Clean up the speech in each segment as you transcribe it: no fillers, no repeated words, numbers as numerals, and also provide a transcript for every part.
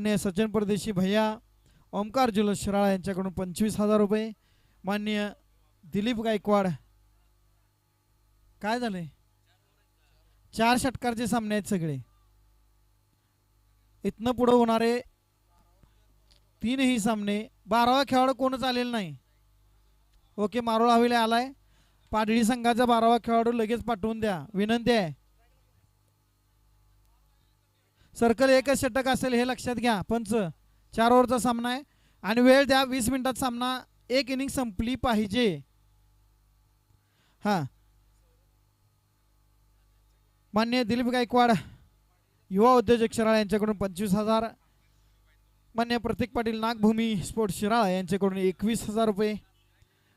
माननीय सचिन परदेशी भैया ओमकार ज्वेलर्स शिराळा यांच्याकडून 25,000 रुपये. माननीय दिलीप गायकवाड. काय झाले 4 षटकारचे सामने आहेत सगळे. इथनं पुढे होणारे 3ही सामने 12वा खेळाडू कोणच आलेला नाही. ओके मारोळ हवेली आलाय. पाडळी संघाचा 12वा खेळाडू लगेच पाठवून द्या विनंती आहे. सर्कल एकच षटक असेल हे लक्षात घ्या. पंच 4 ओव्हरचा सामना आहे आणि वेळ द्या 20 मिनिटात सामना 1 इनिंग संपली पाहिजे. हा माननीय दिलीप गायकवाड युवा उद्योजक शिराळा यांच्याकडून 25,000. मान्य प्रतीक पाटील नागभूमी स्पोर्ट्स शिराळा यांच्याकडून 21,000 रुपये.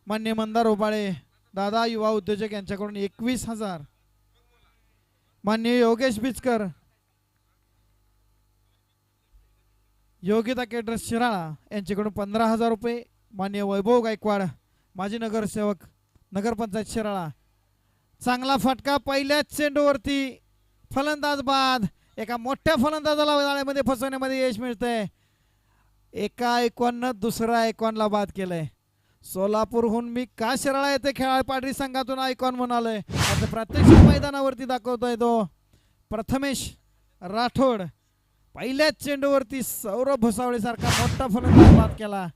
मान्य मंदार ओबाळे दादा युवा उद्योजक यांच्याकडून 21,000. मान्य योगेश बिचकर योगिता केटर्स शिराळा यांच्याकडून 15,000 रुपये. मान्य वैभव गायकवाड माजी नगरसेवक नगरपंचायत शिराळा. चांगला फटका पहिल्याच चेंडूवरती फलंदाज बाद. एका मोठ्या फलंदाजाला जाळ्यामध्ये फसवण्यामध्ये यश मिळतंय. एका ऐकॉननं दुसरा ऐकॉनला बाद केलंय. सोलापूरहून मी का शिराळा येथे खेळाडू पाडरी संघातून आयकॉन म्हणालोय आता प्रत्यक्ष मैदानावरती दाखवतोय तो प्रथमेश राठोड. पहिल्याच चेंडूवरती सौरभ भुसावळे सारखा मोठा फलंदाज बाद केला.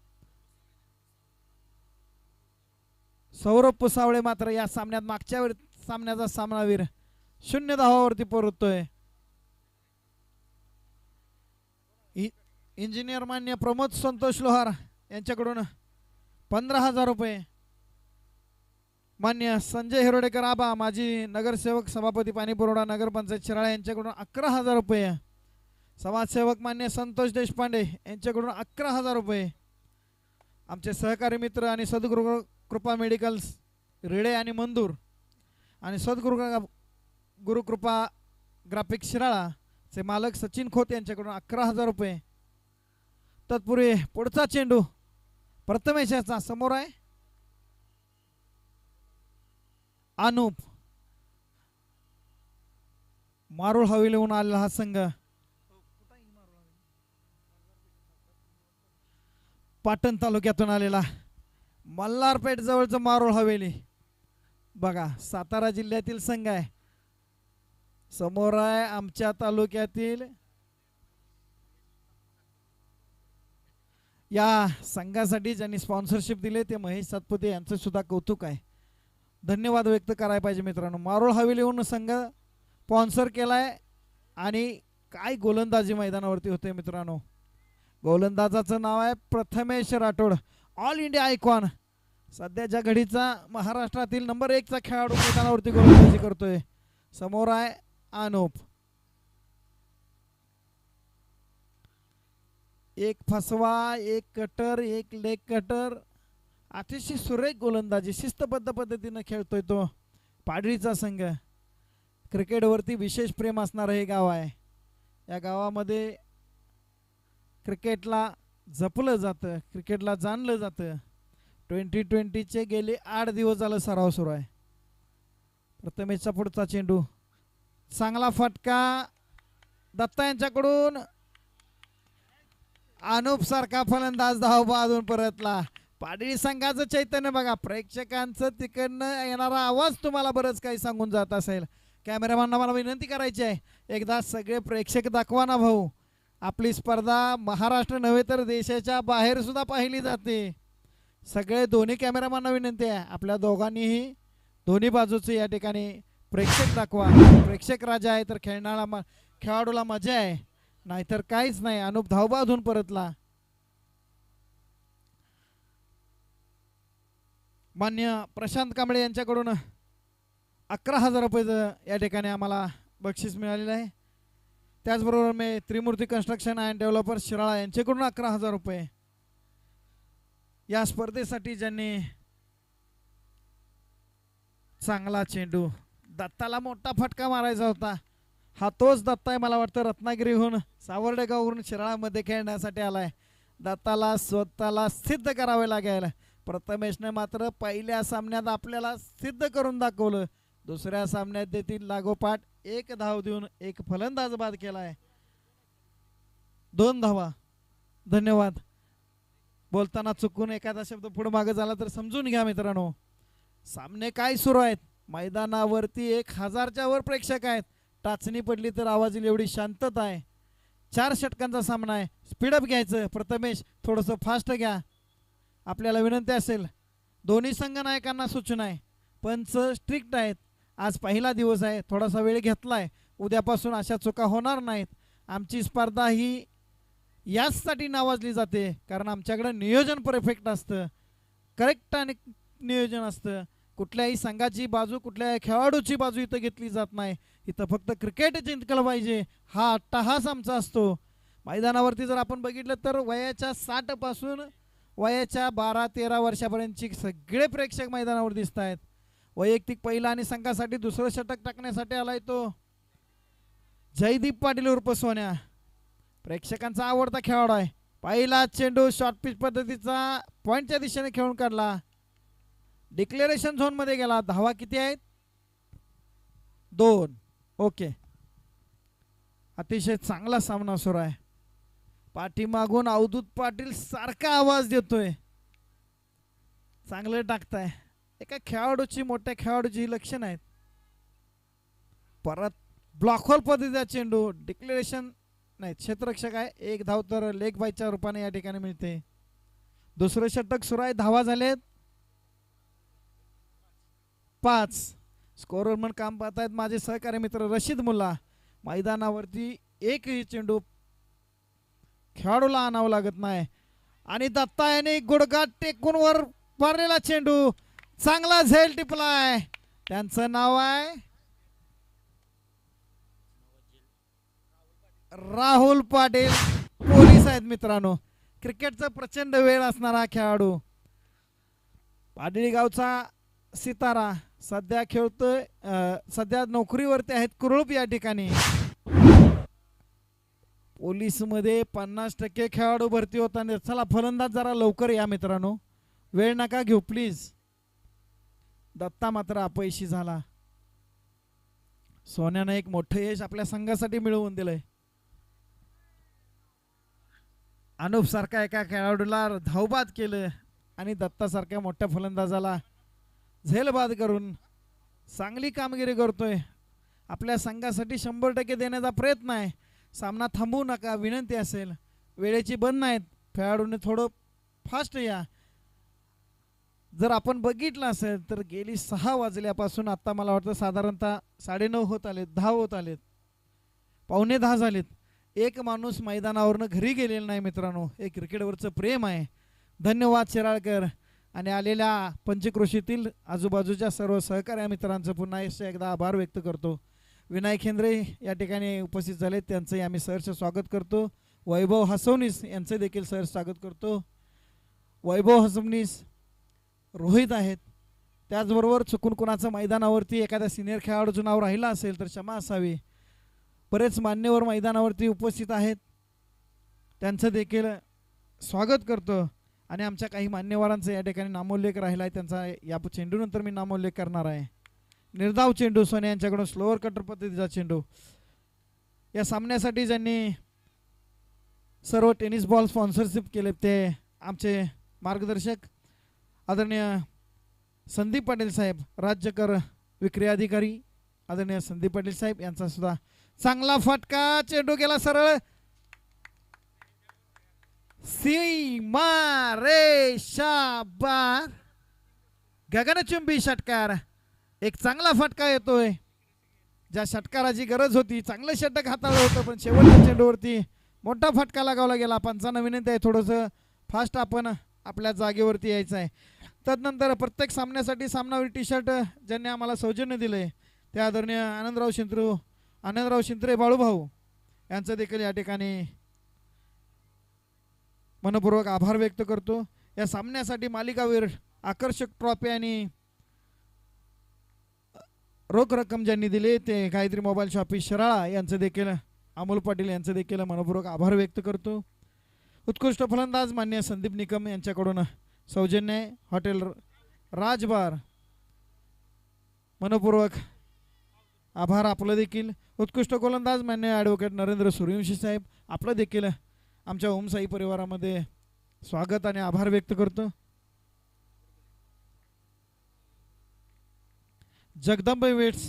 सौरभ भुसावळे मात्र या सामन्यात मागच्या सामन्याचा सामनावीर 0 धावावरती परततोय. इंजिनियर मान्य प्रमोद संतोष लोहार यांच्याकडून 15,000 रुपये. मान्य संजय हिरोडेकर आबा माजी नगरसेवक सभापती पाणीपुरवठा नगरपंचायत शिराळा यांच्याकडून 11,000 रुपये. समाजसेवक मान्य संतोष देशपांडे यांच्याकडून 11,000 रुपये. आमचे सहकारी मित्र आणि सद्गुरु कृपा मेडिकल्स रेडे आणि मंदूर आणि गुरुकृपा ग्राफिक्स शिराळा चे मालक सचिन खोत यांच्याकडून 11,000 रुपये. तत्पूर्वी पुढचा चेंडू प्रथमेशाचा समोर आहे. अनुप मारुळ हवेलीहून आलेला हा संघ पाटण तालुक्यातून आलेला मल्हारपेठ जवळचं मारुळ हवेली बघा सातारा जिल्ह्यातील संघ आहे. समोर आहे आमच्या तालुक्यातील. या संघासाठी ज्यांनी स्पॉन्सरशिप दिले ते महेश सातपुते यांचं सुद्धा कौतुक आहे. धन्यवाद व्यक्त करायला पाहिजे मित्रांनो. मारुळ हवेलीहून संघ स्पॉन्सर केलाय आणि काय गोलंदाजी मैदानावरती होते मित्रांनो. गोलंदाजाचं नाव आहे Prathamesh Rathod all India icon. सध्याच्या घडीचा महाराष्ट्रातील नंबर 1 चा खेळाडू मैदानावरती गोलंदाजी करतोय. समोर आहे अनुप. एक फसवा एक कटर एक लेग कटर अतिशय सुरेख गोलंदाजी शिस्तबद्ध पद्धतीने खेळतोय तो पाडळीचा संघ. क्रिकेटवरती विशेष प्रेम असणारं हे गाव आहे. या गावामध्ये क्रिकेटला जपलं जातं क्रिकेटला जाणलं जातं. 2020चे गेले 8 दिवस झालं सराव सुरू आहे. प्रथमेशचा पुढचा चेंडू चांगला फटका दत्ता यांच्याकडून. अनुप सारखा फलंदाज धाव बाजून परतला. पाडळी संघाचं चैतन्य बघा. प्रेक्षकांचं तिकडनं येणारा आवाज तुम्हाला बरंच काही सांगून जात असेल. कॅमेरामॅनना मला विनंती करायची आहे एकदा सगळे प्रेक्षक दाखवा ना भाऊ. आपली स्पर्धा महाराष्ट्र नव्हे तर देशाच्या बाहेर सुद्धा पाहिली जाते. सगळे दोन्ही कॅमेरामॅनना विनंती आहे आपल्या दोघांनीही दोन्ही बाजूचे या ठिकाणी प्रेक्षक दाखवा. प्रेक्षक राजा आहे तर खेळाडूला मजा आहे नाहीतर काहीच नाही. अनुप धावबाधून परतला. मान्य प्रशांत कांबळे यांच्याकडून 11,000 रुपये या ठिकाणी आम्हाला बक्षीस मिळालेलं आहे. त्याचबरोबर मी त्रिमूर्ती कन्स्ट्रक्शन अँड डेव्हलपर्स शिराळा यांच्याकडून 11,000 रुपये. या स्पर्धेसाठी ज्यांनी चांगला चेंडू दत्ताला मोठा फटका मारायचा होता. हा तोच दत्ता आहे मला वाटतं रत्नागिरीहून सावर्डेगावहून शिराळामध्ये खेळण्यासाठी आलाय. दत्ताला स्वतःला सिद्ध करावे लागेल. प्रथमेशने मात्र पहिल्या सामन्यात आपल्याला सिद्ध करून दाखवलं. दुसऱ्या सामन्यात देखील लागोपाठ 1 धाव देऊन एक फलंदाज बाद केलाय. 2 धावा धन्यवाद. बोलताना चुकून एखादा शब्द पुढे मागे झाला तर समजून घ्या मित्रांनो. सामने काय सुरू आहेत. मैदानावरती 1000च्या वर प्रेक्षक आहेत. टाचणी पडली तर आवाज येईल एवढी शांतता आहे. 4 षटकांचा सामना आहे. स्पीडअप घ्यायचं. प्रथमेश थोडंसं फास्ट घ्या. आपल्याला विनंती असेल. दोन्ही संघ नायकांना सूचना आहे. पंच स्ट्रिक्ट आहेत. आज पहिला दिवस आहे. थोडासा वेळ घेतलाय. उद्यापासून अशा चुका होणार नाहीत. आमची स्पर्धा ही याचसाठी नावाजली जाते कारण आमच्याकडे नियोजन परफेक्ट असतं. करेक्ट आणि नियोजन असतं. कुठल्याही संघाची बाजू कुठल्याही खेळाडूची बाजू इथं घेतली जात नाही. इथं फक्त क्रिकेट जिंकलं पाहिजे हा अट्टाहास आमचा असतो. मैदानावरती जर आपण बघितलं तर वयाच्या 60 पासून वयाच्या 12-13 वर्षापर्यंतची सगळे प्रेक्षक मैदानावर दिसत आहेत. वैयक्तिक पहिला आणि संघासाठी दुसरं षटक टाकण्यासाठी आलाय तो जयदीप पाटील उर्फ सोन्या. प्रेक्षकांचा आवडता खेळाडू आहे. पहिला चेंडू शॉर्ट पिच पद्धतीचा पॉइंटच्या दिशेने खेळून काढला. डिक्लेरेशन झोन मध्ये गेला. धावा किती आहेत? 2. ओके. अतिशय चांगला सामना सुरू आहे. पाठीमागून अवधूत पाटील सारखा आवाज देतोय. चांगलं टाकताय. एका खेळाडूची मोठ्या खेळाडूची लक्षण आहेत. परत ब्लॉक होल पद्धतीचा चेंडू. डिक्लेरेशन नाही क्षेत्ररक्षक आहे. 1 धाव तर लेग बायच्या रूपाने या ठिकाणी मिळते. दुसरं षटक सुरू आहे. धावा झालेत 5. स्कोरर म्हणून काम पाहतायत माझे सहकारी मित्र रशीद मुल्ला. मैदानावरती एकही चेंडू खेळाडूला आणावं लागत नाही. आणि दत्ता याने गुडघा टेकून वर मारलेला चेंडू चांगला झेल टिपलाय. त्यांचं नाव आहे राहुल पाटील. पोलीस आहेत मित्रांनो. क्रिकेटचा प्रचंड वेळ असणारा खेळाडू. पाडळी गावचा सितारा सध्या खेळतोय. सध्या नोकरीवरती आहेत कुरुळप या ठिकाणी. पोलीस मध्ये 50% खेळाडू भरती होताना. चला फलंदाज जरा लवकर या मित्रांनो. वेळ नका घेऊ प्लीज. दत्ता मात्र अपयशी झाला. सोन्यानं एक मोठं यश आपल्या संघासाठी मिळवून दिलंय. अनुप सारखा एका खेळाडूला धावबाद केलं आणि दत्ता सारख्या मोठ्या फलंदाजाला झेलबाद करून चांगली कामगिरी करतोय. आपल्या संघासाठी 100% देण्याचा प्रयत्न आहे. सामना थांबवू नका विनंती असेल. वेळेची बंद नाहीत. खेळाडूने थोडं फास्ट या. जर आपण बघितलं असेल तर गेली 6 वाजल्यापासून आता मला वाटतं साधारणतः 9:30 होत आलेत. 10 होत आलेत. 9:45 झालेत. एक माणूस मैदानावरनं घरी गेलेला नाही मित्रांनो. हे क्रिकेटवरचं प्रेम आहे. धन्यवाद शिराळकर आणि आलेल्या पंचक्रोशीतील आजूबाजूच्या सर्व सहकारी मित्रांचं पुन्हा एकदा आभार व्यक्त करतो. विनायक हेंद्रे या ठिकाणी उपस्थित झाले. त्यांचंही आम्ही सहर्ष स्वागत करतो. वैभव हसवणीस यांचं देखील सहर्ष स्वागत करतो. वैभव हसवणीस रोहित आहेत. त्याचबरोबर चुकून कुणाचं मैदानावरती एखाद्या सिनियर खेळाडूचं नाव राहिलं असेल तर क्षमा असावी. बरेच मान्यवर मैदानावरती उपस्थित आहेत. त्यांचं देखील स्वागत करतो. आणि आमच्या काही मान्यवरांचा या ठिकाणी नामोल्लेख राहिला आहे. त्यांचा या चेंडूनंतर मी नामोल्लेख करणार आहे. निर्धाव चेंडू सोने यांच्याकडून स्लोअर कटर पद्धतीचा चेंडू. या सामन्यासाठी ज्यांनी सर्व टेनिस बॉल स्पॉन्सरशिप केले ते आमचे मार्गदर्शक आदरणीय संदीप पाटील साहेब, राज्यकर विक्री अधिकारी आदरणीय संदीप पाटील साहेब यांचा सुद्धा चांगला फटका. चेंडू गेला सरळ सीमा रेषा बार. गगनचुंबी षटकार. एक चांगला फटका येतोय. ज्या षटकाराची गरज होती. चांगलं षटक हाताळलं होतं पण शेवटच्या चेंडूवरती मोठा फटका लगावला गेला. पंचांना विनंती आहे थोडंसं फास्ट आपण आपल्या जागेवरती यायचं आहे. तदनंतर प्रत्येक सामन्यासाठी सामनावीर टी शर्ट ज्यांनी आम्हाला सौजन्य दिले ते आदरणीय आनंदराव शिंत्रे बाळूभाऊ यांचं देखील या ठिकाणी मनपूर्वक आभार व्यक्त करतो. या सामन्यासाठी मालिकावीर आकर्षक ट्रॉफी आणि रोख रक्कम ज्यांनी दिली ते गायत्री मोबाईल शॉपी शिराळा यांचं देखील अमोल पाटील यांचं देखील मनपूर्वक आभार व्यक्त करतो. उत्कृष्ट फलंदाज मान्य संदीप निकम यांच्याकडून सौजन्य हॉटेल राजबार मनपूर्वक आभार आपलं देखील. उत्कृष्ट गोलंदाज मान्य ॲडव्होकेट नरेंद्र सूर्यवंशी साहेब आपलं देखील आमच्या ओमसाई परिवारामध्ये स्वागत आणि आभार व्यक्त करतो. जगदंबा इव्हेंट्स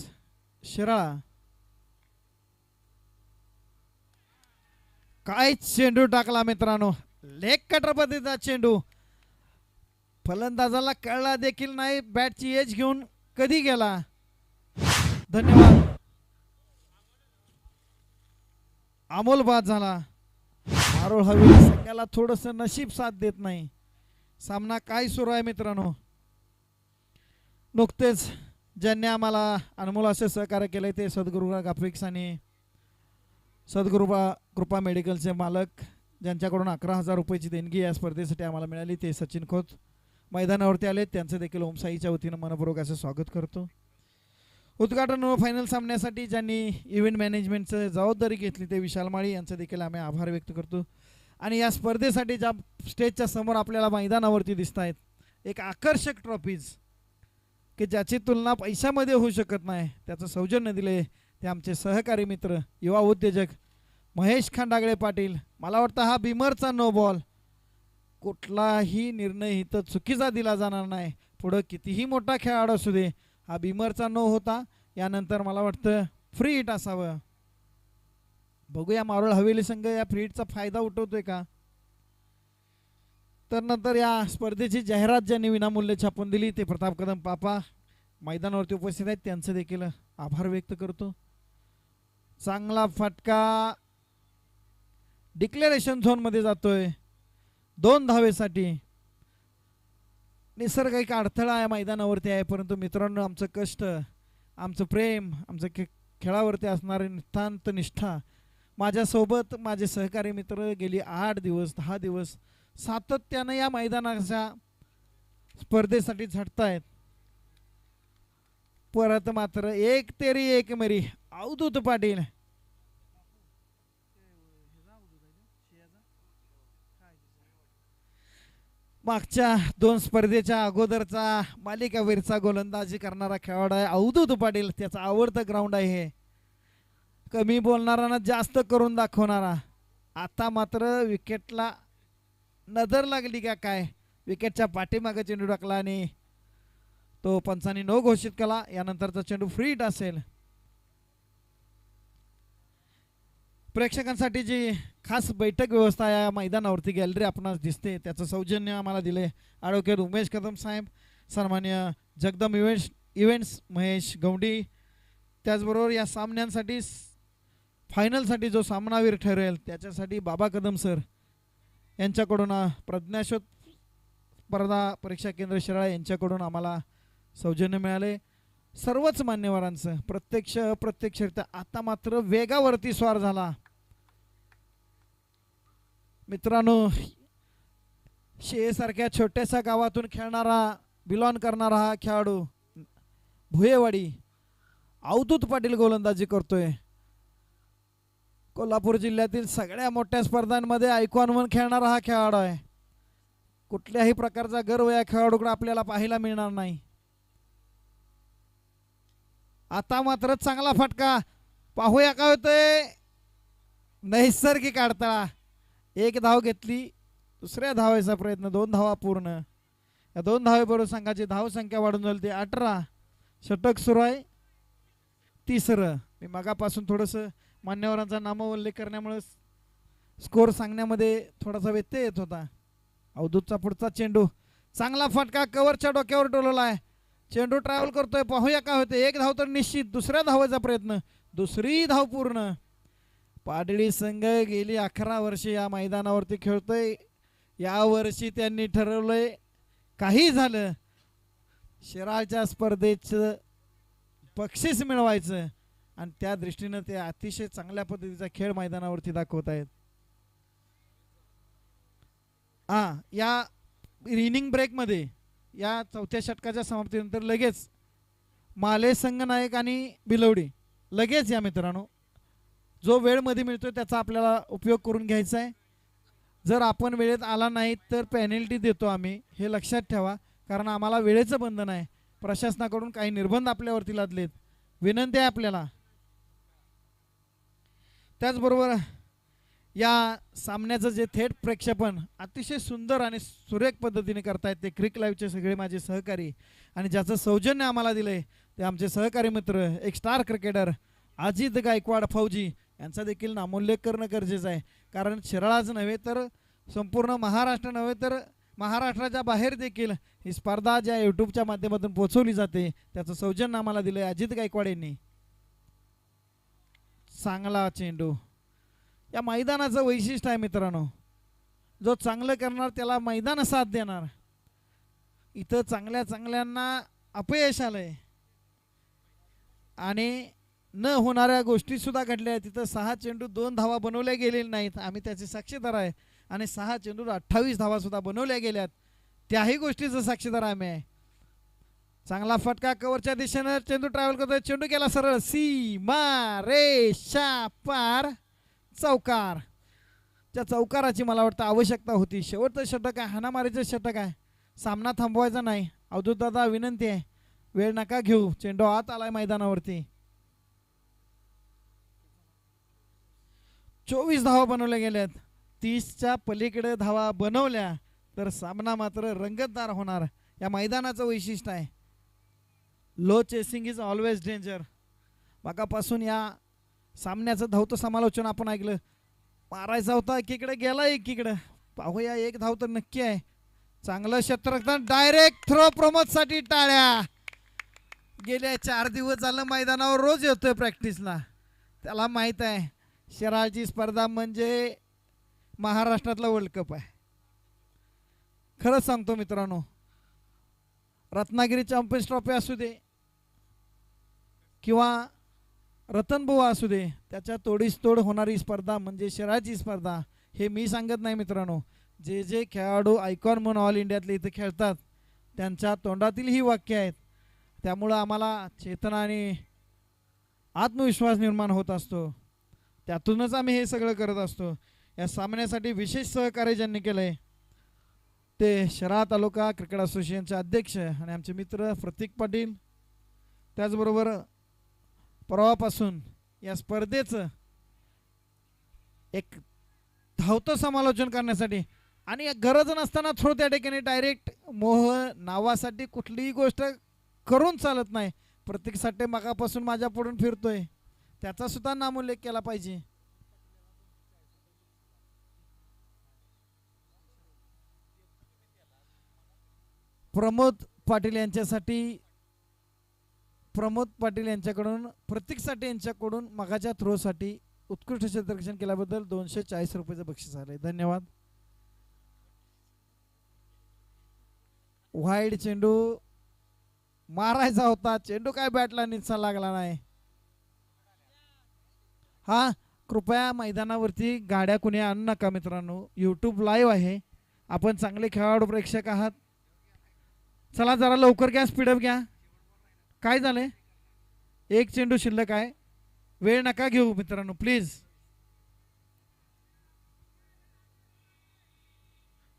शिराळा, काय चेंडू टाकला मित्रांनो, लेग कटर पद्धतीचा चेंडू. फलंदाजाला कळला देखील नाही बॅटची एज घेऊन कधी गेला. धन्यवाद. अमोल बाद झाला. मारोळ हवेली संघाला थोडस नशीब साथ देत नाही. सामना काय सुरू आहे मित्रांनो. नुकतेच ज्यांनी आम्हाला अनमोल असे सहकार्य केले ते सद्गुरू ग्राफिक्स आणि सद्गुरू कृपा मेडिकलचे मालक, ज्यांच्याकडून 11,000 रुपयाची देणगी या स्पर्धेसाठी आम्हाला मिळाली, ते सचिन खोत मैदानावरती आले. त्यांचं देखील ओमसाईच्या वतीनं मनपूर्वक असं स्वागत करतो. उद्घाटन व फायनल सामन्यासाठी ज्यांनी इव्हेंट मॅनेजमेंटचं जबाबदारी घेतली ते विशाल माळी यांचं देखील आम्ही आभार व्यक्त करतो. आणि या स्पर्धेसाठी ज्या स्टेजच्या समोर आपल्याला मैदानावरती दिसत आहेत एक आकर्षक ट्रॉफीज की ज्याची तुलना पैशामध्ये होऊ शकत नाही, त्याचं सौजन्य दिले ते आमचे सहकारी मित्र युवा उद्योजक महेश खंडागळे पाटील. मला वाटतं हा बिमरचा नो बॉल, कुठलाही निर्णय इथं चुकीचा दिला जाणार नाही. पुढं कितीही मोठा खेळाडू असू दे, हा बिमरचा नो होता. यानंतर मला वाटतं फ्री हिट असावं. बघूया मारोळ हवेली संघ या फ्री हिटचा फायदा उठवतोय का. तर नंतर या स्पर्धेची जाहिरात ज्यांनी विनामूल्य छापून दिली ते प्रताप कदम पापा मैदानावरती उपस्थित आहेत, त्यांचं देखील आभार व्यक्त करतो. चांगला फटका डिक्लेरेशन झोनमध्ये जातोय 2 धावेसाठी. निसर्ग एक अडथळा या मैदानावरती आहे, परंतु मित्रांनो आमचं कष्ट, आमचं प्रेम, आमचं खेळावरती असणारी निष्ठांत निष्ठा, माझ्यासोबत माझे सहकारी मित्र गेली 8 दिवस 10 दिवस सातत्यानं या मैदानाच्या स्पर्धेसाठी झटतायत. परत मात्र एक तेरी एक मेरी अवधूत पाटील मागच्या 2 स्पर्धेच्या अगोदरचा मालिकावीरचा गोलंदाजी करणारा खेळाडू आहे अवधूत पाटील. त्याचा आवडतं ग्राउंड आहे हे. कमी बोलणारा जास्त करून दाखवणारा. आता मात्र विकेटला नजर लागली का काय, विकेटच्या पाठीमागे चेंडू टाकला आणि तो पंचांनी नो घोषित केला. यानंतरचा चेंडू फ्री हिट असेल. प्रेक्षकांसाठी जी खास बैठक व्यवस्था या मैदानावरती गॅलरी आपणास दिसते त्याचं सौजन्य आम्हाला दिले ॲडव्होकेट उमेश कदम साहेब, सन्मान्य जगदम इव्हेंट्स महेश गौंडी. त्याचबरोबर या सामन्यांसाठी फायनलसाठी जो सामनावीर ठरेल त्याच्यासाठी बाबा कदम सर यांच्याकडून प्रज्ञाशोध स्पर्धा परीक्षा केंद्र शिराळा यांच्याकडून आम्हाला सौजन्य मिळाले. सर्वच मान्यवरांचं प्रत्यक्ष अप्रत्यक्षरित्या आता मात्र वेगावरती स्वार झाला. मित्रांनो शेसारख्या छोट्याशा गावातून खेळणारा बिलॉंग करणारा हा खेळाडू भुयेवाडी अवधूत पाटील गोलंदाजी करतोय. कोल्हापूर जिल्ह्यातील सगळ्या मोठ्या स्पर्धांमध्ये ऐकून म्हणून खेळणारा हा खेळाडू आहे. कुठल्याही प्रकारचा गर्व या खेळाडूकडे आपल्याला पाहायला मिळणार नाही. आता मात्र चांगला फटका पाहूया काय होतंय. नैसर्गिक अडथळा. 1 धाव घेतली, दुसऱ्या धावायचा प्रयत्न, 2 धावा पूर्ण. या 2 धावेबरोबर संघाची धावसंख्या वाढून झाली ते 18. षटक सुरू आहे 3रं. मी मगापासून थोडंसं मान्यवरांचा नामोल्लेख करण्यामुळे स्कोर सांगण्यामध्ये थोडासा व्यत्यय येत होता. अवधूतचा पुढचा चेंडू, चांगला फटका कव्हरच्या डोक्यावर डोलवला आहे. चेंडू ट्रॅव्हल करतोय, पाहूया काय होते. 1 धाव तर निश्चित, दुसऱ्या धावायचा प्रयत्न, 2री धाव पूर्ण. पाडळी संघ गेली 11 वर्षे या मैदानावरती खेळतोय. या वर्षी त्यांनी ठरवलंय काही झालं शिराळच्या स्पर्धेचं बक्षीस मिळवायचं आणि त्या दृष्टीनं ते अतिशय चांगल्या पद्धतीचा खेळ मैदानावरती दाखवत आहेत. या इनिंग ब्रेकमध्ये या 4थ्या षटकाच्या समाप्तीनंतर लगेच माले संघनायक आणि बिलवडी लगेच या मित्रांनो. जो वेळ मध्ये मिळतोय त्याचा आपल्याला उपयोग करून घ्यायचा आहे. जर आपण वेळेत आला नाही तर पेनल्टी देतो आम्ही, हे लक्षात ठेवा. कारण आम्हाला वेळेचं बंधन आहे. प्रशासनाकडून काही निर्बंध आपल्यावरती लादलेत. विनंती आहे आपल्याला. त्याचबरोबर या सामन्याचं जे थेट प्रेक्षेपण अतिशय सुंदर आणि सुरेख पद्धतीने करतायत ते क्रिक लाईव्हचे सगळे माझे सहकारी आणि ज्याचं सौजन्य आम्हाला दिलंय ते आमचे सहकारी मित्र एक स्टार क्रिकेटर अजित गायकवाड फौजी यांचा देखील नामोल्लेख करणं गरजेचं आहे. कारण शिराळाच नव्हे तर संपूर्ण महाराष्ट्र नव्हे तर महाराष्ट्राच्या बाहेर देखील ही स्पर्धा ज्या यूट्यूबच्या माध्यमातून पोहोचवली जाते त्याचं सौजन्य आम्हाला दिलंय अजित गायकवाड यांनी. चांगला चेंडू. या मैदानाचं वैशिष्ट्य आहे मित्रांनो, जो चांगलं करणार त्याला मैदान साथ देणार. इथं चांगल्या चांगल्यांना अपयश आलंय आणि न होणाऱ्या गोष्टी सुद्धा घडल्या. तिथं 6 चेंडू 2 धावा बनवल्या गेलेल्या नाहीत, आम्ही त्याचे साक्षीदार आहे. आणि 6 चेंडू 28 धावा सुद्धा बनवल्या गेल्यात, त्याही गोष्टीचं साक्षीदार आम्ही आहे. चांगला फटका कव्हरच्या दिशेनं चेंडू ट्रॅव्हल करतोय. चेंडू केला सरळ सीमा रेषा पार. चौकार. त्या चौकाराची मला वाटतं आवश्यकता होती. शेवटचं षटक आहे, हाणामारीचं षटक आहे, सामना थांबवायचा नाही. अवधूत दादा विनंती आहे, वेळ नका घेऊ. चेंडू आत आलाय मैदानावरती. 24 धावा बनवल्या गेल्यात. 30च्या पलीकडे धावा बनवल्या तर सामना मात्र रंगतदार होणार. या मैदानाचं वैशिष्ट्य आहे. Low chasing is always danger. मागापासून या सामन्याचं धावतं समालोचन आपण ऐकलं. मारायचा होता एकीकडे, गेला एकीकडे. पाहूया, एक धाव तर नक्की आहे. चांगलं क्षेत्ररक्षण. Direct throw. प्रमोदसाठी टाळ्या. गेल्या 4 दिवस झालं मैदानावर रोज येतोय प्रॅक्टिसला. त्याला माहीत आहे शिराळची स्पर्धा म्हणजे महाराष्ट्रातला वर्ल्ड कप आहे. खरंच सांगतो मित्रांनो, रत्नागिरी चॅम्पियन्स ट्रॉफी असू दे किंवा रतनबुवा असू दे, त्याच्या तोडीस तोड होणारी स्पर्धा म्हणजे शिराळची स्पर्धा. हे मी सांगत नाही मित्रांनो, जे जे खेळाडू आयकॉन म्हणून ऑल इंडियातले इथे खेळतात त्यांच्या तोंडातील ही वाक्य आहेत. त्यामुळं आम्हाला चेतना आणि आत्मविश्वास निर्माण होत असतो. त्यातूनच आम्ही हे सगळं करत असतो. या सामन्यासाठी विशेष सहकार्य ज्यांनी केलं आहे ते शिराळा तालुका क्रिकेट असोसिएशनचे अध्यक्ष आणि आमचे मित्र प्रतीक पाटील. त्याचबरोबर परवापासून या स्पर्धेचं एक धावतं समालोचन करण्यासाठी आणि गरज नसताना थ्रो त्या ठिकाणी डायरेक्ट मोह नावासाठी कुठलीही गोष्ट करून चालत नाही. प्रत्येक साठे मागापासून माझ्या पुढून फिरतोय, त्याचा सुद्धा नामोल्लेख केला पाहिजे. प्रमोद पाटील यांच्याकडून प्रतीक साठे यांच्याकडून मगाच्या थ्रोसाठी उत्कृष्ट क्षेत्ररक्षण केल्याबद्दल 240 रुपयाचं बक्षीस आलंय. धन्यवाद. वाईड चेंडू मारायचा होता, चेंडू काय बॅटला निचा लागला नाही. हा, कृपया मैदानावरती गाड्या कुणी आणू नका मित्रांनो. यूट्यूब लाईव्ह आहे, आपण चांगले खेळाडू प्रेक्षक आहात. चला जरा लवकर घ्या, स्पीडअप घ्या. काय झालंय? एक चेंडू शिल्लक आहे, वेळ नका घेऊ मित्रांनो प्लीज.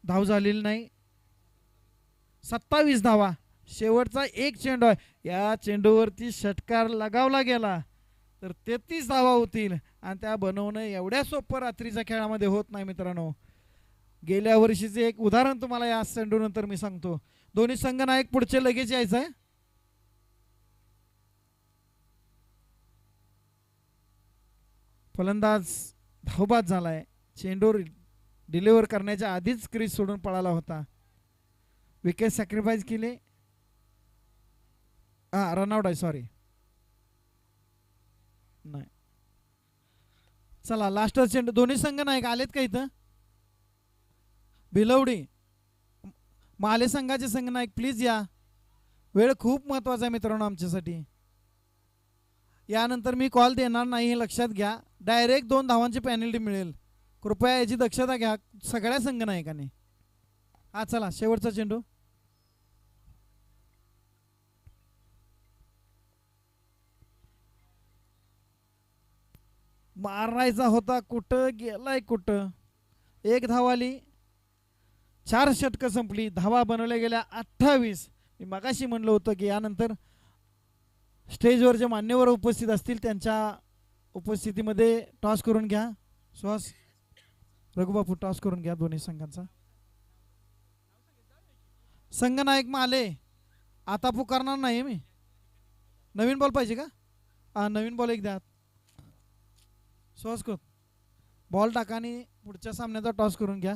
धाव झालेली नाही. 27 धावा. शेवटचा एक चेंडू आहे. या चेंडूवरती षटकार लगावला गेला तर 33 धावा होतील आणि त्या बनवणं एवढ्या सोपं रात्रीच्या खेळामध्ये होत नाही मित्रांनो. गेल्या वर्षीचे एक उदाहरण तुम्हाला या चेंडूनंतर मी सांगतो. दोन्ही संघ नायक पुढचे लगेच यायचं आहे. फलंदाज धावबाद झालाय. चेंडू डिलिव्हर करण्याच्या आधीच क्रीज सोडून पळाला होता. विकेट सॅक्रिफाईस केले. हा, रनआउट आहे, सॉरी. नाही, चला लास्ट चेंडू. दोन्ही संघ नायक आलेत का इथं? भिलवडी माले संघाचे संघ नायक प्लीज या. वेळ खूप महत्वाचा आहे मित्रांनो आमच्यासाठी. यानंतर मी कॉल देणार नाही हे लक्षात घ्या. डायरेक्ट 2 धावांची पेनल्टी मिळेल. कृपया याची दक्षता घ्या सगळ्या संघ नायकांनी. हा, चला शेवटचा चेंडू. मारायचा होता, कुठं गेलाय कुठं. एक धाव आली, 4 षटकं संपली, धावा बनवल्या गेल्या 28. मी मगाशी म्हणलं होतं की यानंतर स्टेजवर जे मान्यवर उपस्थित असतील त्यांच्या उपस्थितीमध्ये टॉस करून घ्या. सुहास रघुबापू टॉस करून घ्या दोन्ही संघांचा. संघ नायक माले आता पुकारणार नाही मी. नवीन बॉल पाहिजे का? हा नवीन बॉल एक द्या. सुहास बॉल टाका आणि पुढच्या सामन्याचा टॉस करून घ्या.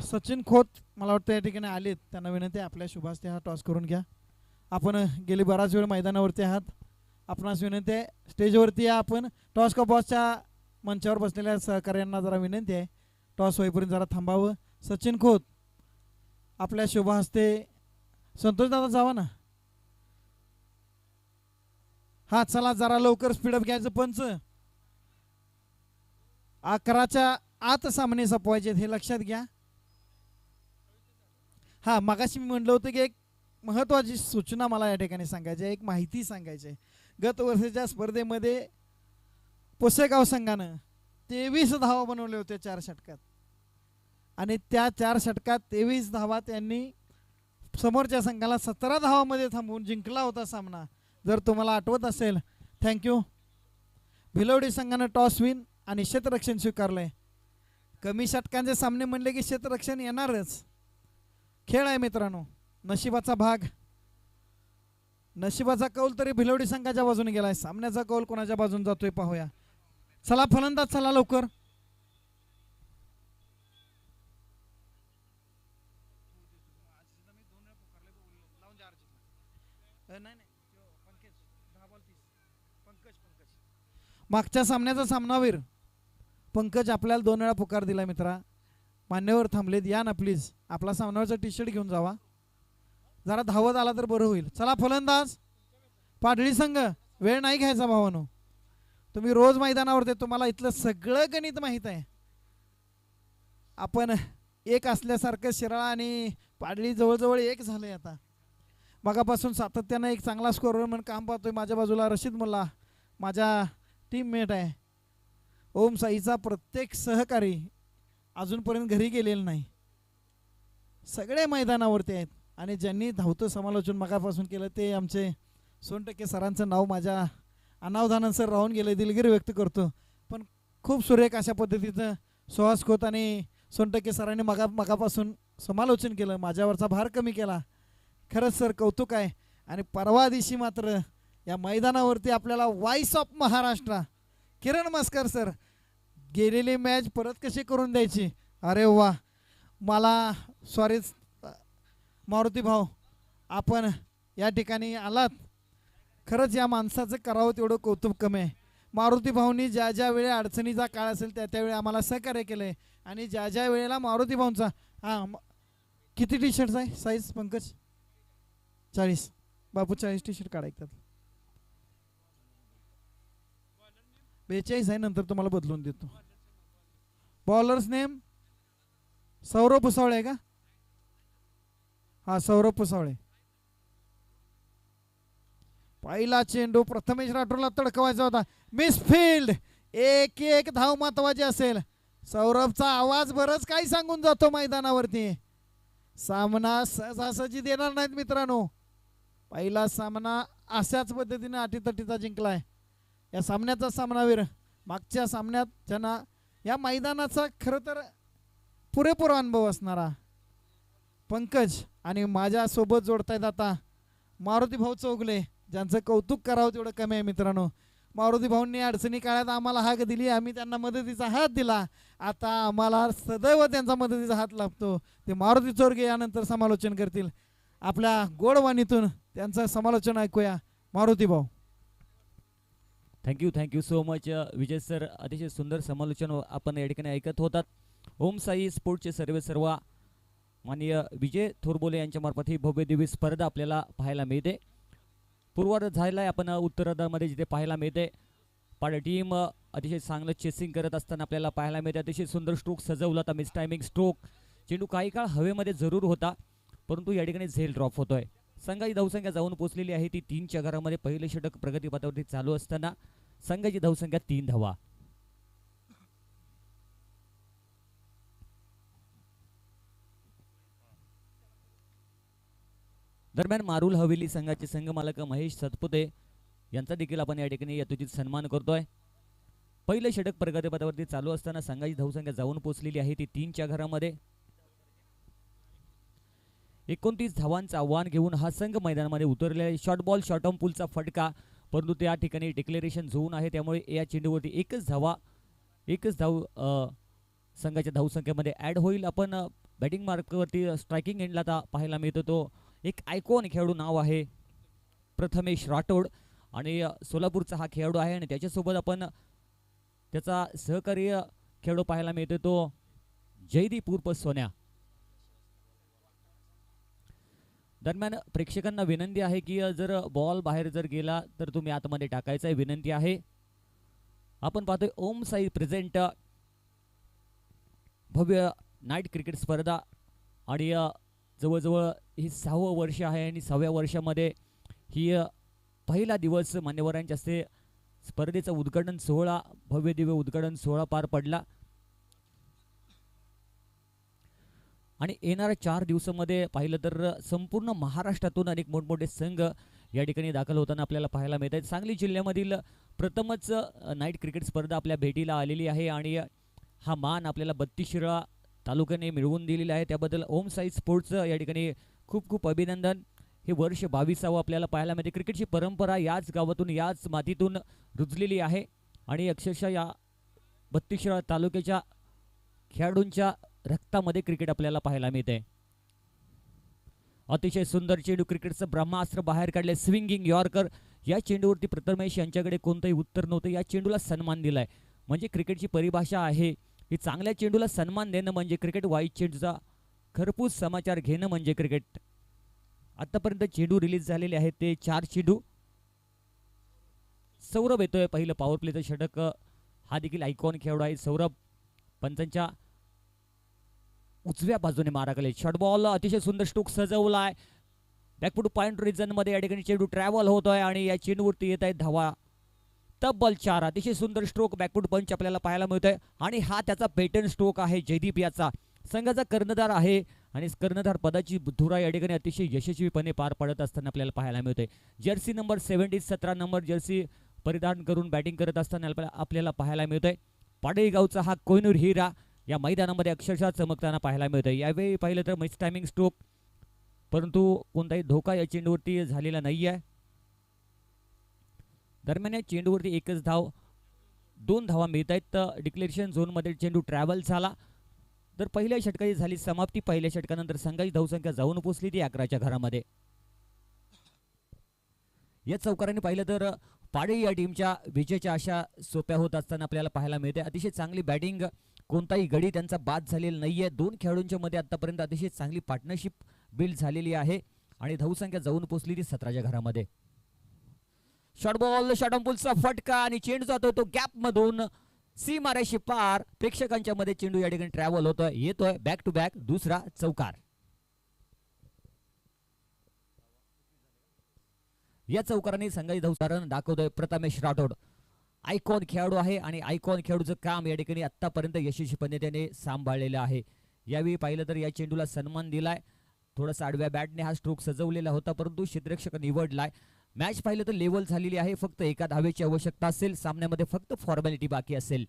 सचिन खोत मला वाटतं या ठिकाणी आलेत. त्यांना विनंती आहे आपल्या शुभास ते हा टॉस करून घ्या. आपण गेली बराच वेळ मैदानावरती आहात. आपणास विनंती आहे स्टेजवरती या. आपण टॉस का बॉसच्या मंचावर बसलेल्या सहकार्यांना जरा विनंती आहे टॉस होईपर्यंत जरा थांबावं. सचिन खोत आपल्या शुभा हस्ते. संतोष दादा जावा ना. हा चला जरा लवकर स्पीडअप घ्यायचं. पंच 11च्या आत सामने संपवायचे हे लक्षात घ्या. हा मगाशी मी म्हणलं होतं की एक महत्त्वाची सूचना मला या ठिकाणी सांगायची आहे. एक माहिती सांगायची आहे. गत वर्षाच्या स्पर्धेमध्ये पुसेगाव संघानं 23 धावा बनवले होते 4 षटकात आणि त्या 4 षटकात 23 धावा त्यांनी समोरच्या संघाला 17 धावामध्ये थांबवून जिंकला होता सामना. जर तुम्हाला आठवत असेल. थँक्यू. भिलवडी संघानं टॉस विन आणि क्षेत्ररक्षण स्वीकारलंय. कमी षटकांचे सामने म्हणले की क्षेत्ररक्षण येणारच. खेळ आहे मित्रांनो. नशिबाचा भाग. नशिबाचा कौल तरी भिलवडी संघाच्या बाजूने गेलाय. सामन्याचा कौल कोणाच्या बाजूने जातोय पाहूया. चला फलंदाज चला लवकर. मागच्या सामन्याचा सामनावीर पंकज आपल्याला 2 वेळा पुकार दिला मित्रा. मान्यवर थांबलेत. या ना प्लीज. आपला सामनावरचा टी शर्ट घेऊन जावा. जरा धावत आला तर बरं होईल. चला फलंदाज पाडळी संघ. वेळ नाही घ्यायचा भावानो. तुम्ही रोज मैदानावरती तुम्हाला इथलं सगळं गणित माहीत आहे. आपण एक असल्यासारखं शिराळा आणि पाडळी जवळजवळ एक झालंय आता. मगापासून सातत्यानं एक चांगला स्कोरर म्हणून काम पाहतोय. माझ्या बाजूला रशीद मुल्ला माझा टीममेट आहे. ओम साईचा प्रत्येक सहकारी अजूनपर्यंत घरी गेलेला नाही. सगळे मैदानावरती आहेत आणि ज्यांनी धावतं समालोचन मगापासून केलं ते आमचे सोनटक्के सरांचं नाव माझ्या अनावधानासर राहून गेलं. दिलगिरी व्यक्त करतो. पण खूप सुरेख अशा पद्धतीचं सुहास खोत आणि सोनटक्के सरांनी मगापासून समालोचन केलं. माझ्यावरचा भार कमी केला. खरंच सर कौतुक आहे. आणि परवा दिवशी मात्र या मैदानावरती आपल्याला voice of Maharashtra Kiran Maskar sir गेलेली मॅच परत कशी करून द्यायची. अरे वा. मला सॉरी मारुती भाऊ आपण या ठिकाणी आलात. खरंच या माणसाचं करावं तेवढं कौतुक कमी आहे. मारुती भाऊंनी ज्या ज्या वेळी अडचणीचा काळ असेल त्या त्यावेळी आम्हाला सहकार्य केलं आहे. आणि ज्या ज्या वेळेला मारुती भाऊंचा किती टी शर्ट्स आहे साईज पंकज? 40. बापू 40 टी शर्ट काढायचं. 42 आहे. नंतर तुम्हाला बदलून देतो. बॉलर्स नेम सौरभ पुसावळे आहे का? हा सौरभ पुसावळे. पहिला चेंडू प्रथमेश राठोडला तडकवायचा होता. Miss field. एक धाव महत्वाची असेल. सौरभचा आवाज बरंच काही सांगून जातो मैदानावरती. सामना सहजासहजी देणार नाहीत मित्रांनो. पहिला सामना अशाच पद्धतीने अटीतटीचा जिंकलाय. या सामन्याचा सामनावीर मागच्या सामन्यात ज्यांना या मैदानाचा खरं तर पुरेपूर अनुभव असणारा पंकज आणि माझ्यासोबत जोडतायत आता मारुती भाऊ चौगले ज्यांचं कौतुक करावं तेवढं कमी आहे मित्रांनो. मारुती भाऊंनी अडचणी काळात आम्हाला हाक दिली. आम्ही त्यांना मदतीचा हात दिला. आता आम्हाला सदैव त्यांचा मदतीचा हात लागतो. ते मारुती चोरगे यानंतर समालोचन करतील. आपल्या गोडवाणीतून त्यांचं समालोचन ऐकूया. मारुती भाऊ. थँक्यू सो मच विजय सर. अतिशय सुंदर समालोचन आपण या ठिकाणी ऐकत होतात. ओम साई स्पोर्टचे सर्व माननीय विजय थोरबोले यांच्या मार्फत ही भव्य दिव्य स्पर्धा आपल्याला पाहायला मिळते. पूर्वार्ध झालेला आहे. आपण उत्तरार्धामध्ये जिथे पाहायला मिळते पाड टीम अतिशय चांगलं चेसिंग करत असताना आपल्याला पाहायला मिळते. अतिशय सुंदर स्ट्रोक सजवला होता. Miss timing stroke. चेंडू काही काळ हवेमध्ये जरूर होता परंतु या ठिकाणी झेल ड्रॉप होतोय. संघाची धावसंख्या जाऊन पोहोचलेली आहे ती 3च्या घरामध्ये. पहिले षटक प्रगतीपथावरती चालू असताना संघाची धावसंख्या 3 धावा. दरम्यान मारुल हवेली संघाचे संघ मालक महेश सतपुते यांचा देखील आपण या ठिकाणी यथोचित सन्मान करतोय. पहिलं षटक प्रगतीपथावरती चालू असताना संघाची धावसंख्या जाऊन पोहोचलेली आहे ती 3च्या घरामध्ये. 29 धावांचं आव्हान घेऊन हा संघ मैदानामध्ये उतरलेला आहे. शॉर्ट बॉल शॉर्ट ऑन पुलचा फटका, परंतु त्या ठिकाणी डिक्लेरेशन झोन आहे त्यामुळे या चेंडूवरती एकच धाव संघाच्या धावसंख्येमध्ये ॲड होईल. आपण बॅटिंग मार्कवरती स्ट्रायकिंग एंडला आता पाहायला मिळतो तो एक आयकॉन खेळाडू नाव आहे प्रथमेश राठोड आणि सोलापूरचा हा खेळाडू आहे आणि त्याच्यासोबत आपण त्याचा सहकारी खेळाडू पाहायला मिळतो तो जयदीप उर्फ सोन्या. दरम्यान प्रेक्षकांना विनंती आहे की जर बॉल बाहेर जर गेला तर तुम्ही आतमध्ये टाकायचा आहे, विनंती आहे. आपण पाहतोय ओम साई प्रेझेंट भव्य नाईट क्रिकेट स्पर्धा आणि जवळजवळ ही 6वं वर्ष आहे आणि 6व्या वर्षामध्ये ही पहिला दिवस मान्यवरांच्या हस्ते स्पर्धेचा उद्घाटन सोहळा भव्य दिव्य उद्घाटन सोहळा पार पडला आणि येणाऱ्या 4 दिवसामध्ये पाहिलं तर संपूर्ण महाराष्ट्रातून अनेक मोठमोठे संघ या ठिकाणी दाखल होताना आपल्याला पाहायला मिळत आहेत. सांगली जिल्ह्यामधील प्रथमच नाईट क्रिकेट स्पर्धा आपल्या भेटीला आलेली आहे आणि हा मान आपल्याला 32 शिराळा तालुक्याने मिळवून दिलेला आहे. त्याबद्दल ओम साई स्पोर्ट्सचं या ठिकाणी खूप खूप अभिनंदन. हे वर्ष 22वा आपल्याला पाहायला मिळते. क्रिकेटची परंपरा याच गावातून याच मातीतून रुजलेली आहे आणि अक्षरशः या 32 शिराळा तालुक्याच्या खेळाडूंच्या रक्तामध्ये क्रिकेट आपल्याला पाहायला मिळते. अतिशय सुंदर चेंडू, क्रिकेटचं ब्रह्मास्त्र बाहेर काढले, स्विंगिंग यॉर्कर. या चेंडूवरती प्रथमेश यांच्याकडे कोणतंही उत्तर नव्हतं. या चेंडूला सन्मान दिलाय. म्हणजे क्रिकेटची परिभाषा आहे की चांगल्या चेंडूला सन्मान देणं म्हणजे क्रिकेट, वाईट चेंडूचा खरपूस समाचार घेणं म्हणजे क्रिकेट. आतापर्यंत चेंडू रिलीज झालेले आहेत ते 4 चेंडू. सौरभ येतोय पहिलं पॉवर प्लेचं षटक. हा देखील आयकॉन खेळाडू आहे सौरभ. पंचांच्या उजव्या बाजूने मारा केले. शॉर्ट बॉल अतिशय सुंदर स्ट्रोक सजवलाय. बॅकफूट पॉइंट रिजन मध्ये या ठिकाणी चेंडू ट्रॅव्हल होतोय आणि या चेंडूवरती येत आहेत धावा तब्बल 4. अतिशय सुंदर स्ट्रोक बॅकफूट पंच आपल्याला पाहायला मिळतोय आणि हा त्याचा पॅटर्न स्ट्रोक आहे. जयदीप याचा संघाचा कर्णधार आहे आणि कर्णधार पदाची धुरा या ठिकाणी अतिशय यशस्वीपणे पार पडत असताना आपल्याला पाहायला मिळतोय. जर्सी नंबर 70 17 नंबर जर्सी परिधान करून बॅटिंग करत असताना आपल्याला पाहायला मिळतोय. पाडेगावचा हा कोहिनूर हिरा या मैदानामध्ये अक्षरशः चमकताना पाहायला मिळतोय. यावेळी पाहिलं तर मिस टायमिंग स्ट्रोक, परंतु कोणताही धोका या चेंडूवरती झालेला नाही आहे. दरम्यान या चेंडूवरती एकच धाव, 2 धावा मिळत आहेत. डिक्लेरेशन झोनमध्ये चेंडू ट्रॅव्हल झाला तर पहिल्या षटकाची झाली समाप्ती. पहिल्या षटकानंतर संघाची धावसंख्या जाऊन पोहोचली ती 11च्या घरामध्ये. या चौकाराने पाहिलं तर पाडे या टीमच्या विजयाच्या आशा सोप्या होत असताना आपल्याला पाहायला मिळते. अतिशय चांगली बॅटिंग, कोणताही गडी त्यांचा बाद झालेला नाहीये. 2 खेळाडूंच्या मध्ये आतापर्यंत अतिशय चांगली पार्टनरशिप बिल्ड झालेली आहे आणि धावसंख्या जाऊन पोहोचली ती 17च्या घरामध्ये. शॉर्ट बॉल शॉर्ट ऑन पुलचा फटका आणि चेंडू जातोय तो गॅप मधून सीमारेषे पार. प्रेक्षकांच्या मध्ये चेंडू या ठिकाणी ट्रॅव्हल होतोय, येतोय बॅक टू बॅक दुसरा चौकार. या चौकाराने संघाची धावसंख्या दाखवतोय प्रथमेश राठोड. आयकॉन खेळाडू आहे आणि आयकॉन खेळाडूचं काम या ठिकाणी आतापर्यंत यशस्वीपणे त्याने सांभाळलेलं आहे. यावेळी पाहिलं तर या चेंडूला सन्मान दिलाय. थोडासा आडव्या बॅटने हा स्ट्रोक सजवलेला होता परंतु क्षेत्ररक्षक निवडलाय. मॅच पाहिलं तर लेवल झालेली आहे. फक्त एका धावेची आवश्यकता असेल. सामन्यामध्ये फक्त फॉर्मॅलिटी बाकी असेल.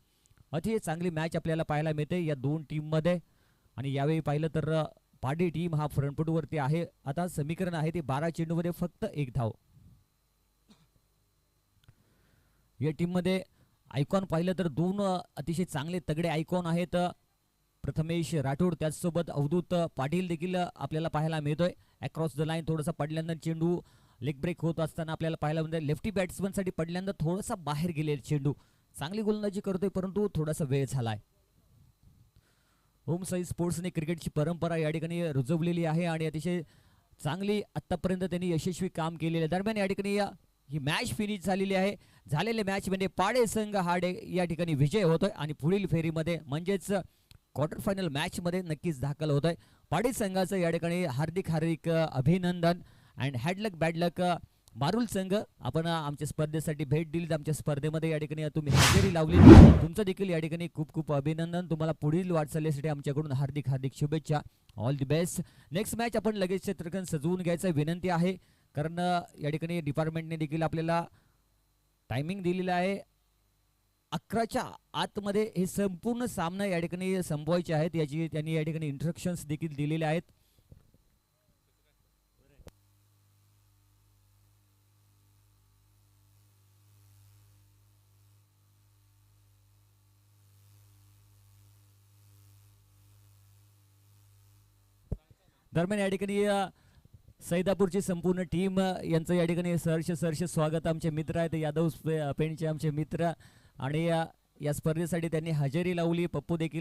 अतिशय चांगली मॅच आपल्याला पाहायला मिळते या 2 टीम मध्ये आणि यावेळी पाहिलं तर पाडी टीम हा फ्रंटफूट वरती आहे. आता समीकरण आहे ते 12 चेंडूमध्ये फक्त 1 धाव. या टीम मध्ये आयकॉन पाहिलं तर 2 अतिशय चांगले तगडे आयकॉन आहेत. प्रथमेश राठोड त्याचसोबत अवधूत पाटील देखील आपल्याला पाहायला मिळतोय. अक्रॉस द लाईन थोडासा पडल्यानंतर चेंडू लेग ब्रेक होत असताना आपल्याला पाहायला मिळतोय. लेफ्टी बॅट्समन साठी पडल्यानंतर थोडासा बाहेर गेलेला चेंडू. चांगली गोलंदाजी करतोय परंतु थोडासा वेळ झालाय. ओम साई स्पोर्ट्सने क्रिकेटची परंपरा या ठिकाणी रुजवलेली आहे आणि अतिशय चांगली आतापर्यंत त्यांनी यशस्वी काम केलेले आहे. दरम्यान या ठिकाणी ही मॅच फिनिश झालेली आहे. झालेल्या मॅच मध्ये पाडे संघ हा या ठिकाणी विजय होतोय आणि पुढील फेरीमध्ये म्हणजेच क्वार्टर फायनल मॅच मध्ये नक्कीच दाखल होतोय. पाडे संघाचं या ठिकाणी हार्दिक हार्दिक अभिनंदन अँड हॅडलक बॅडलक. मारुल संघ आपण आमच्या स्पर्धेसाठी भेट दिली, आमच्या स्पर्धेमध्ये या ठिकाणी तुम्ही हजेरी लावली, तुमचं देखील या ठिकाणी खूप खूप अभिनंदन. तुम्हाला पुढील वाटचालीसाठी आमच्याकडून हार्दिक हार्दिक शुभेच्छा. All the best. Next match आपण लगेच क्षेत्ररक्षण सजवून घ्यायचं विनंती आहे कारण या ठिकाणी डिपार्टमेंटने देखील आपल्याला टायमिंग दिलेला आहे 11च्या आतमध्ये हे संपूर्ण सामना या ठिकाणी संपवायचे आहेत, याची त्यांनी या ठिकाणी इन्स्ट्रक्शन्स देखील दिलेले आहेत. दरम्यान या ठिकाणी सैदापूरची संपूर्ण टीम यांचं या ठिकाणी सहर्ष स्वागत. आमचे मित्र आहेत यादव पेणचे आमचे मित्र आणि या स्पर्धेसाठी त्यांनी हजेरी लावली. पप्पू देखील